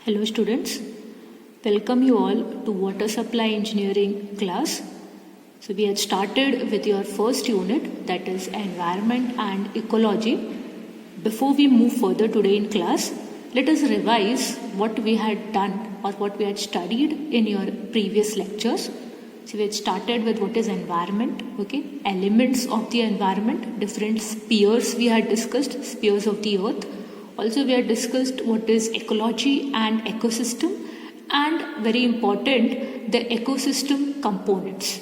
Hello students, welcome you all to water supply engineering class. So we had started with your first unit, that is environment and ecology. Before we move further today in class, let us revise what we had done or what we had studied in your previous lectures. So we had started with what is environment, elements of the environment, different spheres we had discussed, spheres of the earth. Also, we had discussed what is ecology and ecosystem, and very important, the ecosystem components.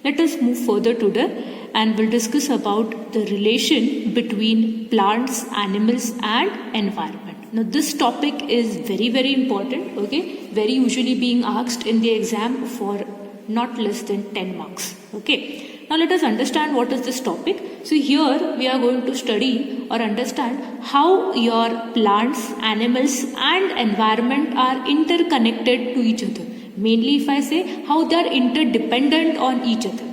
Let us move further today and we'll discuss about the relation between plants, animals, and environment. Now, this topic is very important. Very usually being asked in the exam for not less than 10 marks. Now let us understand what is this topic. So here we are going to study or understand how your plants, animals and environment are interconnected to each other. Mainly if I say how they are interdependent on each other.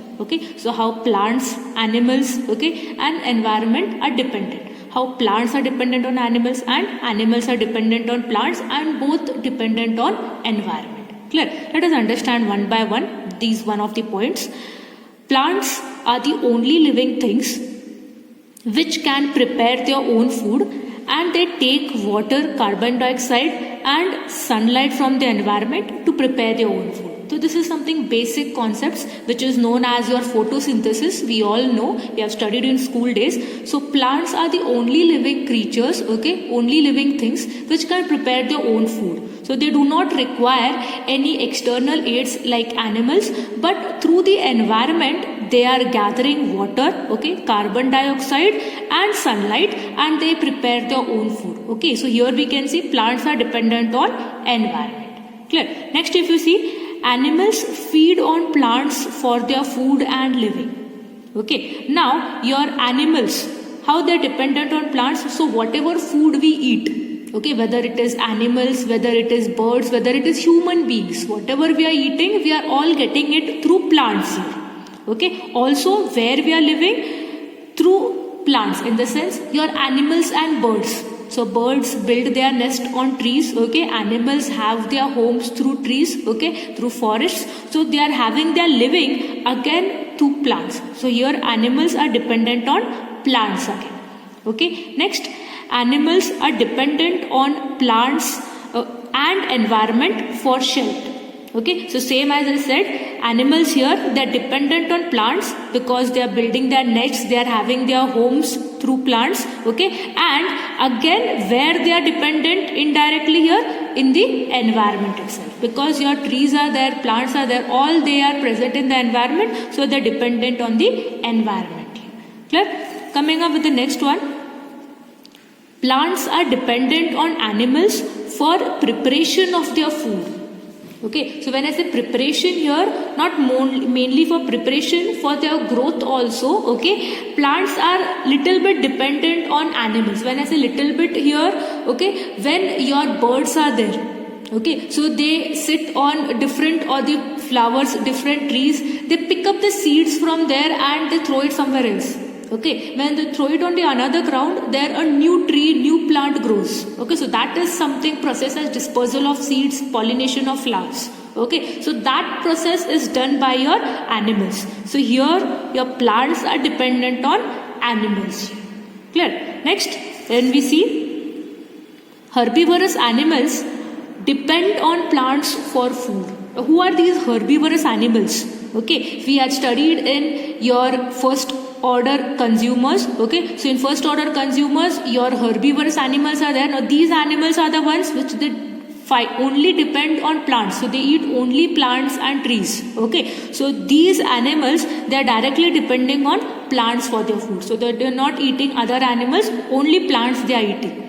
So how plants, animals and environment are dependent. How plants are dependent on animals and animals are dependent on plants and both dependent on environment. Clear? Let us understand one by one these one of the points. Plants are the only living things which can prepare their own food, and they take water, carbon dioxide and sunlight from the environment to prepare their own food. So this is something basic concepts which is known as your photosynthesis. We all know, we have studied in school days. So plants are the only living creatures, only living things which can prepare their own food. So they do not require any external aids like animals, but through the environment they are gathering water, carbon dioxide and sunlight, and they prepare their own food. So here we can see plants are dependent on environment. Clear? Next, if you see, animals feed on plants for their food and living. Now your animals, how they are dependent on plants. So whatever food we eat, whether it is animals, whether it is birds, whether it is human beings, whatever we are eating, we are all getting it through plants here. Also where we are living, through plants, in the sense your animals and birds. So birds build their nest on trees, animals have their homes through trees, through forests. So they are having their living again through plants. So here animals are dependent on plants again. Next, animals are dependent on plants and environment for shelter. So same as I said, animals here, they are dependent on plants because they are building their nests, they are having their homes through plants. And again, where they are dependent indirectly here, in the environment itself, because your trees are there, plants are there, all they are present in the environment, so they are dependent on the environment here. Clear? Coming up with the next one, plants are dependent on animals for preparation of their food. So when I say preparation here, not mainly for preparation, for their growth also, plants are little bit dependent on animals. When I say little bit here, when your birds are there, so they sit on different or the flowers, different trees, they pick up the seeds from there and they throw it somewhere else. When they throw it on the another ground, there a new tree, new plant grows. So that is something process as dispersal of seeds, pollination of flowers. So that process is done by your animals. So here your plants are dependent on animals. Clear? Next, then we see herbivorous animals depend on plants for food. Who are these herbivorous animals? We had studied in your first order consumers. So in first order consumers, your herbivorous animals are there. Now these animals are the ones which they only depend on plants. So they eat only plants and trees. So these animals, they are directly depending on plants for their food. So they are not eating other animals, only plants they are eating.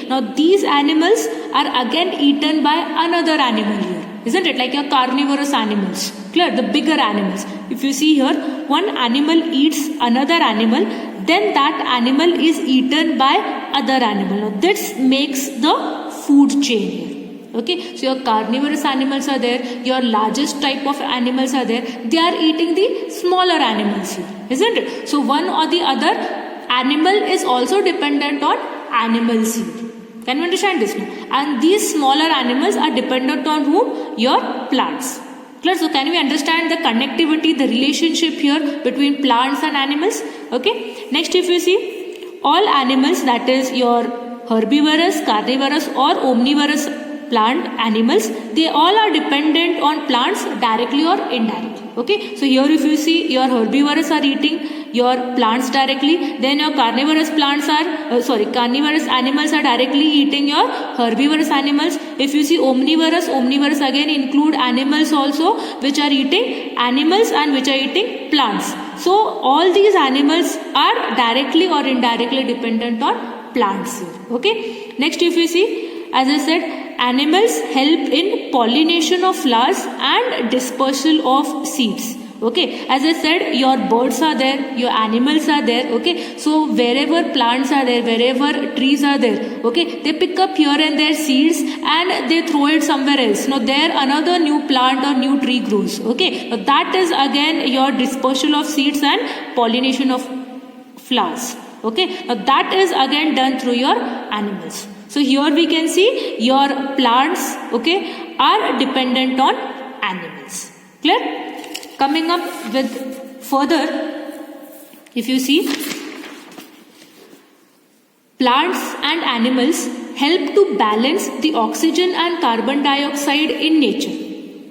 Now these animals are again eaten by another animal here. Isn't it? Like your carnivorous animals. Clear? The bigger animals. If you see here, one animal eats another animal, then that animal is eaten by other animal. Now this makes the food chain here. So your carnivorous animals are there, your largest type of animals are there, they are eating the smaller animals here. Isn't it? So one or the other animal is also dependent on animals here. Can you understand this now? And these smaller animals are dependent on whom? Your plants. Clear? So can we understand the connectivity, the relationship here between plants and animals? Okay. Next, if you see, all animals, that is your herbivorous, carnivorous or omnivorous plant animals, they all are dependent on plants directly or indirectly. Okay. So here if you see, your herbivorous are eating your plants directly, then your carnivorous plants are carnivorous animals are directly eating your herbivorous animals. If you see omnivorous again include animals also which are eating animals and which are eating plants. So all these animals are directly or indirectly dependent on plants here. Okay. Next, if you see, as I said, animals help in pollination of flowers and dispersal of seeds. Okay, as I said, your birds are there, your animals are there. Okay, so wherever plants are there, wherever trees are there, okay, they pick up here and there seeds and they throw it somewhere else. Now there another new plant or new tree grows. Okay, now that is again your dispersal of seeds and pollination of flowers. Okay, now that is again done through your animals. So here we can see your plants, okay, are dependent on animals. Clear? Coming up with further, if you see, plants and animals help to balance the oxygen and carbon dioxide in nature.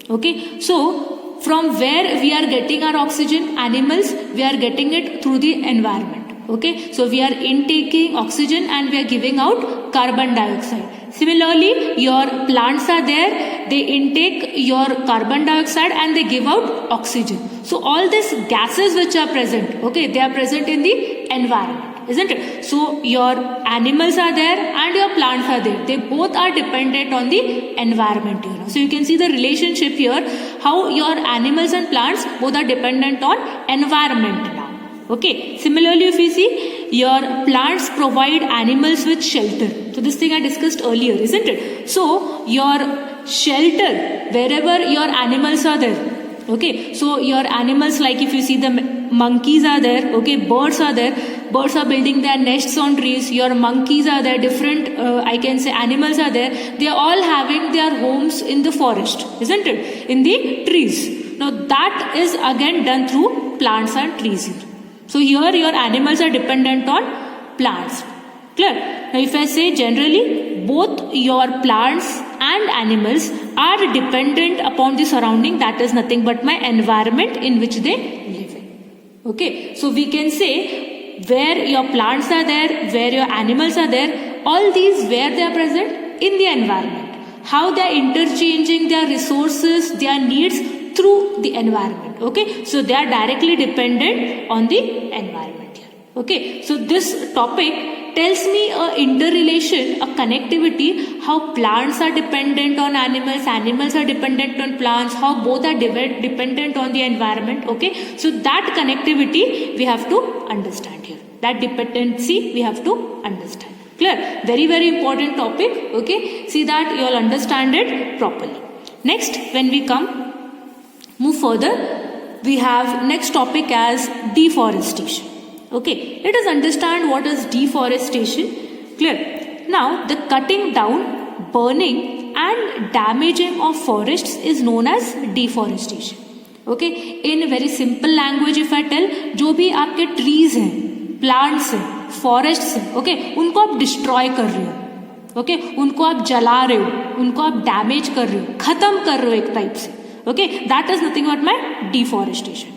Okay, so from where we are getting our oxygen, animals, we are getting it through the environment. Okay, so we are intaking oxygen and we are giving out carbon dioxide. Similarly, your plants are there, they intake your carbon dioxide and they give out oxygen. So all these gases which are present, okay, they are present in the environment, isn't it? So your animals are there and your plants are there. They both are dependent on the environment here. So you can see the relationship here, how your animals and plants both are dependent on environment now. Okay, similarly if you see, your plants provide animals with shelter. So this thing I discussed earlier, isn't it? So your shelter, wherever your animals are there, okay, so your animals, like if you see the monkeys are there, okay, birds are there, birds are building their nests on trees, your monkeys are there, different I can say animals are there, they are all having their homes in the forest, isn't it, in the trees. Now that is again done through plants and trees here. So here your animals are dependent on plants. Clear? Now if I say generally, both your plants and animals are dependent upon the surrounding, that is nothing but my environment in which they live in. Okay, so we can say where your plants are there, where your animals are there, all these where they are present in the environment. How they are interchanging their resources, their needs through the environment. Okay, so they are directly dependent on the environment here. Okay, so this topic tells me a interrelation, a connectivity, how plants are dependent on animals, animals are dependent on plants, how both are dependent on the environment. Okay, so that connectivity we have to understand here. That dependency we have to understand. Clear? Very, very important topic. Okay, see that you all understand it properly. Next, when we move further, we have next topic as deforestation. Okay, let us understand what is deforestation. Clear? Now, the cutting down, burning and damaging of forests is known as deforestation. Okay, in very simple language if I tell, जो भी आपके trees हैं, plants हैं, forests हैं, okay, उनको आप destroy कर रहे हो, okay, उनको आप जला रहे हो, उनको आप damage कर रहे हो, खत्म कर रहे हो एक type से. Okay, that is nothing but my deforestation.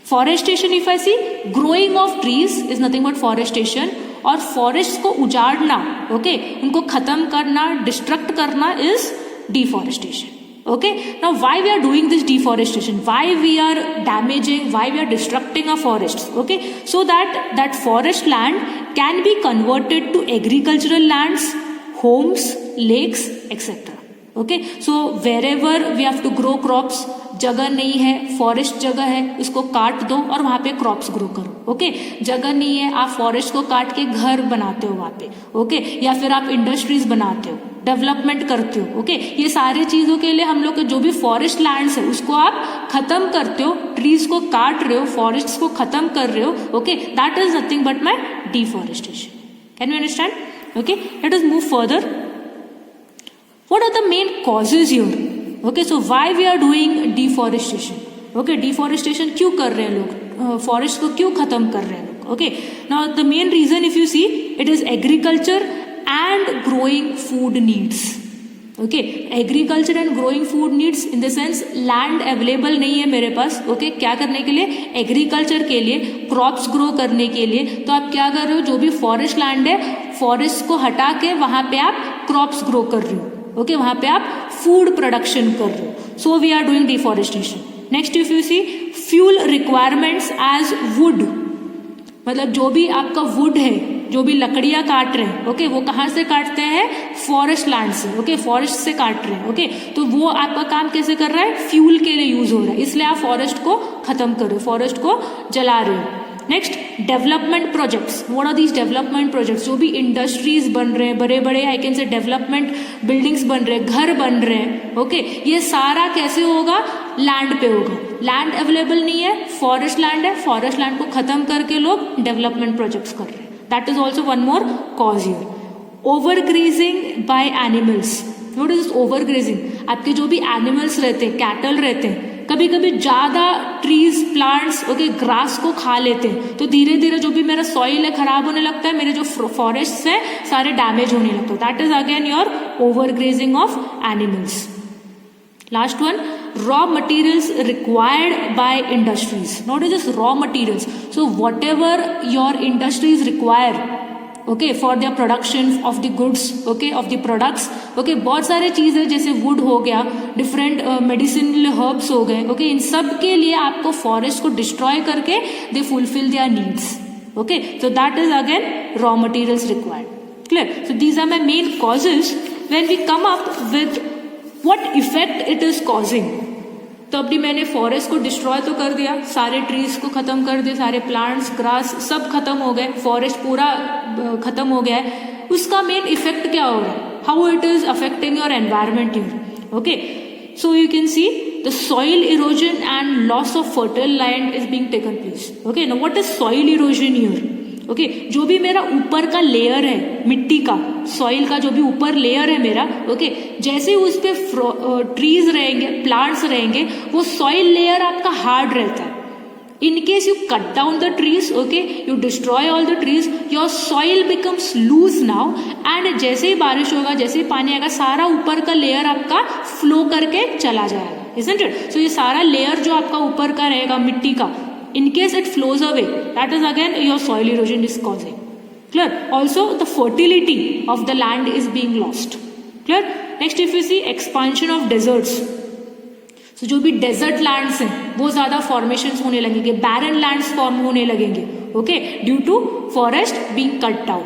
Forestation, if I see, growing of trees is nothing but forestation. और forests को उजाड़ना, okay, उनको खत्म करना, destruct करना is deforestation. Okay, now why we are doing this deforestation? Why we are damaging? Why we are destructing our forests? Okay, so that forest land can be converted to agricultural lands, homes, lakes, etc. Okay, so wherever we have to grow crops, जगह नहीं है, forest जगह है, उसको काट दो और वहाँ पे क्रॉप्स ग्रो करो. ओके, जगह नहीं है, आप फॉरेस्ट को काट के घर बनाते हो वहाँ पे. ओके, या फिर आप इंडस्ट्रीज बनाते हो, डेवलपमेंट करते हो. ओके, ये सारी चीज़ों के लिए हम लोग के जो भी फॉरेस्ट लैंड्स है उसको आप खत्म करते हो, ट्रीज को काट रहे हो, फॉरेस्ट को खत्म कर रहे हो. Okay, that is nothing but my deforestation. Can you understand? Okay, let us move further. what are the main causes here? Okay, so why we are doing deforestation? Okay, deforestation क्यों कर रहे हैं लोग, फॉरेस्ट को क्यों खत्म कर रहे हैं लोग? Okay, now the main reason if you see, it is agriculture and growing food needs. Okay, agriculture and growing food needs in the sense land available नहीं है मेरे पास, ओके, क्या करने के लिए? एग्रीकल्चर के लिए, क्रॉप्स ग्रो करने के लिए. तो आप क्या कर रहे हो, जो भी फॉरेस्ट लैंड है, फॉरेस्ट को हटा के वहां पे आप क्रॉप्स ग्रो कर रहे हो. ओके, वहां पे आप फूड प्रोडक्शन कर रहे हो. So we are doing deforestation. Next if you see, fuel requirements as wood, मतलब जो भी आपका वुड है, जो भी लकड़ियां काट रहे हैं, ओके, वो कहाँ से काटते हैं? फॉरेस्ट लैंड से. ओके, फॉरेस्ट से काट रहे हैं. ओके, तो वो आपका काम कैसे कर रहा है? फ्यूल के लिए यूज हो रहा है, इसलिए आप फॉरेस्ट को खत्म कर रहे हो, फॉरेस्ट को जला रहे हो. Next, development projects. What are these development projects? जो भी इंडस्ट्रीज बन रहे हैं, बड़े बड़े I can say development buildings बन रहे हैं, घर बन रहे हैं. ओके, ये सारा कैसे होगा? लैंड पे होगा. लैंड अवेलेबल नहीं है, फॉरेस्ट लैंड है, फॉरेस्ट लैंड को खत्म करके लोग डेवलपमेंट प्रोजेक्ट्स कर रहे हैं. That is also one more cause here. Overgrazing by animals. What is overgrazing? आपके जो भी एनिमल्स रहते हैं, कैटल रहते हैं, कभी कभी ज्यादा ट्रीज, प्लांट्स, ओके, ग्रास को खा लेते हैं, तो धीरे धीरे जो भी मेरा सॉइल है खराब होने लगता है, मेरे जो फॉरेस्ट है सारे डैमेज होने लगते हैं. That is again your overgrazing of animals. Last one, raw materials required by industries. Not just raw materials. So whatever your industries require, okay, for their production of the goods, okay, of the products, okay, बहुत सारे चीज़ है, जैसे would हो गया, different medicinal herbs हो गए, okay, इन सब के लिए आपको फॉरेस्ट को डिस्ट्रॉय करके they fulfil their needs. Okay, so that is again raw materials required. Clear? So these are my main causes. When we come up with what effect it is causing. तो अभी मैंने forest को destroy तो कर दिया, सारे trees को खत्म कर दिया, सारे प्लांट्स, ग्रास सब खत्म हो गए, फॉरेस्ट पूरा खत्म हो गया है. उसका मेन इफेक्ट क्या हो रहा है? How it is affecting your environment here. Okay, so you can see the soil erosion and loss of fertile land is being taken place. Okay, now what is soil erosion here? Okay, जो भी मेरा ऊपर का layer है मिट्टी का, soil का जो भी ऊपर लेयर है मेरा, ओके, जैसे उस पे ट्रीज रहेंगे, प्लांट्स रहेंगे, वो सॉइल लेयर आपका हार्ड रहता है. In case you cut down the trees, okay, you destroy all the trees, your soil becomes loose now, and जैसे ही बारिश होगा, जैसे ही पानी आएगा, सारा ऊपर का लेयर आपका फ्लो करके चला जाएगा. Isn't it? सो ये सारा लेयर जो आपका ऊपर का रहेगा मिट्टी का, in case it flows away, that is again your soil erosion is causing. Clear? Also the fertility of the land is being lost. Clear? Next if you see expansion of deserts. So जो भी desert lands हैं वो ज़्यादा formations होने लगेंगे, barren lands form होने लगेंगे, okay, due to forest being cut down.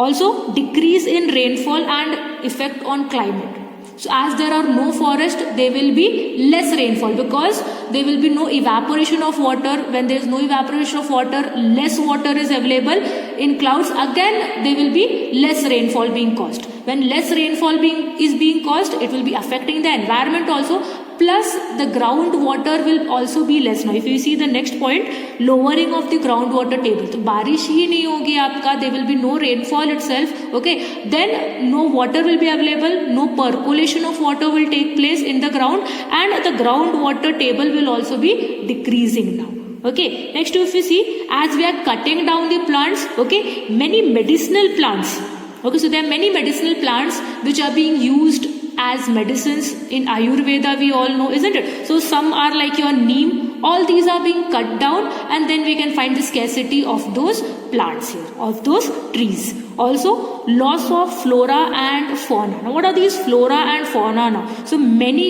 Also decrease in rainfall and effect on climate. So as there are no forest, there will be less rainfall because there will be no evaporation of water. When there is no evaporation of water, less water is available in clouds. Again, there will be less rainfall being caused. When less rainfall is being caused, it will be affecting the environment also. Plus the groundwater will also be less. Now if you see the next point, lowering of the groundwater table, तो बारिश ही नहीं होगी आपका, there will be no rainfall itself, okay, then no water will be available, no percolation of water will take place in the ground, and the groundwater table will also be decreasing now. Okay, next if you see, as we are cutting down the plants, okay, many medicinal plants, okay, so there are many medicinal plants which are being used as medicines in Ayurveda, we all know, isn't it? So some are like your neem, all these are being cut down, and then we can find the scarcity of those plants here, of those trees. Also loss of flora and fauna. Now what are these flora and fauna now? So many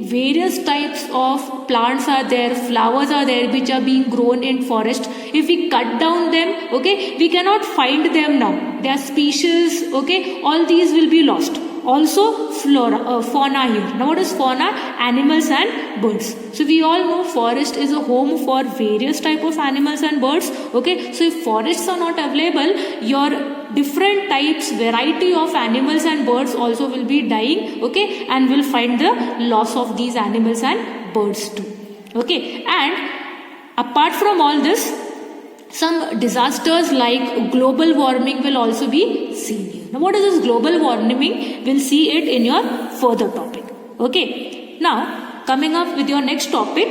various types of plants are there, flowers are there which are being grown in forest. If we cut down them, okay, we cannot find them now. Their species, okay, all these will be lost. Also flora, fauna here. Now what is fauna? Animals and birds. So we all know forest is a home for various type of animals and birds. Okay, so if forests are not available, your different types, variety of animals and birds also will be dying. Okay, and will find the loss of these animals and birds too. Okay, and apart from all this, some disasters like global warming will also be seen here. Now what is this global warming? We'll see it in your further topic. Okay, now coming up with your next topic,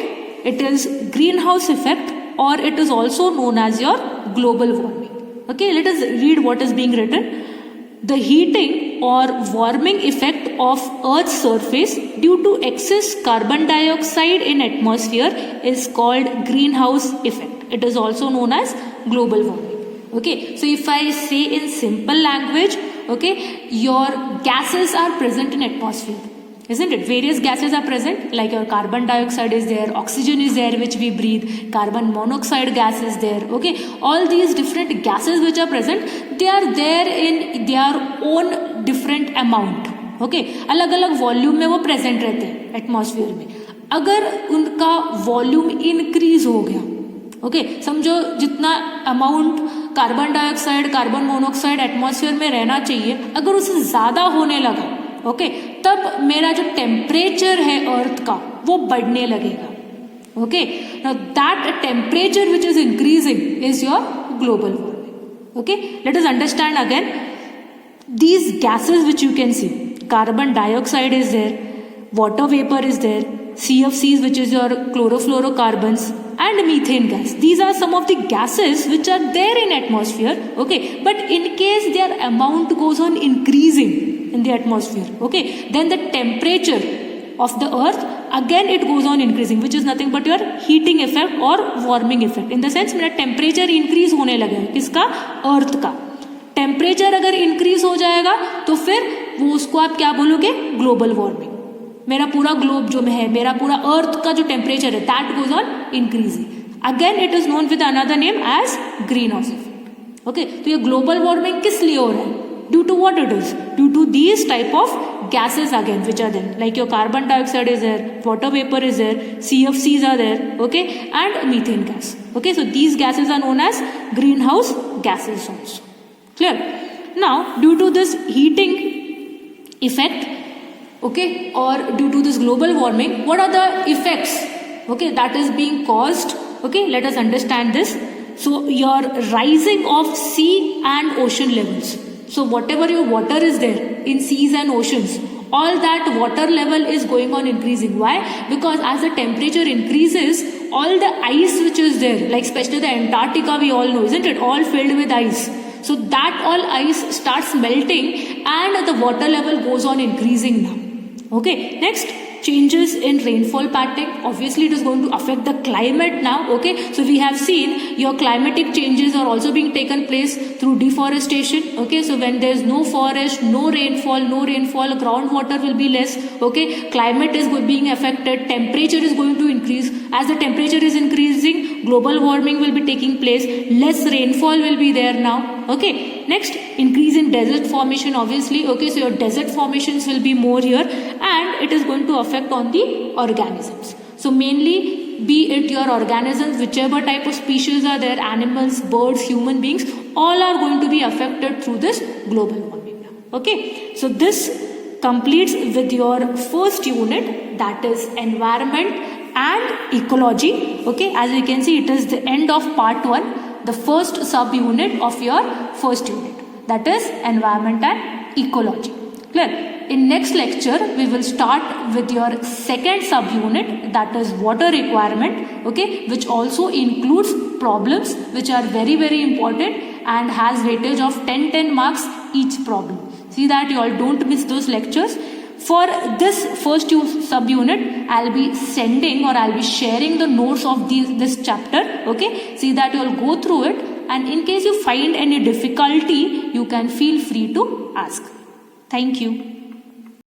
it is greenhouse effect, or it is also known as your global warming. Okay, let us read what is being written. The heating or warming effect of Earth's surface due to excess carbon dioxide in atmosphere is called greenhouse effect. It is also known as global warming. Okay, so if I say in simple language, okay, your gases are present in atmosphere, isn't it? Various gases are present, like your carbon dioxide is there, oxygen is there which we breathe, carbon monoxide gas is there. Okay, all these different gases which are present, they are there in their own different amount. Okay, अलग अलग volume में वो present रहते हैं atmosphere में. अगर उनका volume increase हो गया, ओके, समझो जितना amount carbon dioxide, carbon monoxide atmosphere में रहना चाहिए, अगर उससे ज्यादा होने लगा, ओके, तब मेरा जो टेम्परेचर है अर्थ का वो बढ़ने लगेगा. Okay, now that temperature which is increasing is your global warming. Okay, let us understand again these gases which you can see. Carbon dioxide is there, water vapor is there, CFCs which is your chlorofluorocarbons, and methane gas. These are some of the gases which are there in atmosphere. Okay, but in case their amount goes on increasing in the atmosphere, okay, then the temperature of the earth again it goes on increasing, which is nothing but your heating effect or warming effect. In the sense मेरा temperature increase होने लगा, किसका? अर्थ का. Temperature अगर increase हो जाएगा तो फिर वो उसको आप क्या बोलोगे? Global warming. मेरा पूरा ग्लोब जो है, मेरा पूरा अर्थ का जो टेम्परेचर है, that goes on increasing. Again it is known with another name as green house effect. Okay, तो ये ग्लोबल वार्मिंग किस लिए हो रहा है? Due to what it is? Due to these type of gases again which are there, like your carbon dioxide is there, water vapor is there, CFCs are there, okay, and methane gas. Okay, so these gases are known as greenhouse gases also. Clear? Now, due to this heating effect, okay, or due to this global warming, what are the effects, okay, that is being caused? Okay, let us understand this. So, your rising of sea and ocean levels. So, whatever your water is there in seas and oceans, all that water level is going on increasing. Why? Because as the temperature increases, all the ice which is there, like especially the Antarctica, we all know, isn't it? All filled with ice. So that all ice starts melting and the water level goes on increasing now. Okay, next, changes in rainfall pattern. Obviously it is going to affect the climate now. Okay, so we have seen your climatic changes are also being taken place through deforestation. Okay, so when there is no forest, no rainfall, groundwater will be less. Okay, climate is being affected, temperature is going to increase. As the temperature is increasing, global warming will be taking place, less rainfall will be there now. Okay, next, increase in desert formation, obviously. Okay, so your desert formations will be more here, and it is going to affect on the organisms. So mainly, be it your organisms, whichever type of species are there, animals, birds, human beings, all are going to be affected through this global warming. Okay, so this completes with your first unit, that is environment and ecology. Okay, as you can see, it is the end of part 1, the first subunit of your first unit, that is environment and ecology. Clear? In next lecture, we will start with your second subunit, that is water requirement, okay, which also includes problems which are very, very important and has weightage of 10 marks each problem. See that you all don't miss those lectures. For this first subunit, I'll be sending or I'll be sharing the notes of this chapter. Okay, see that you all go through it, and in case you find any difficulty, you can feel free to ask. Thank you.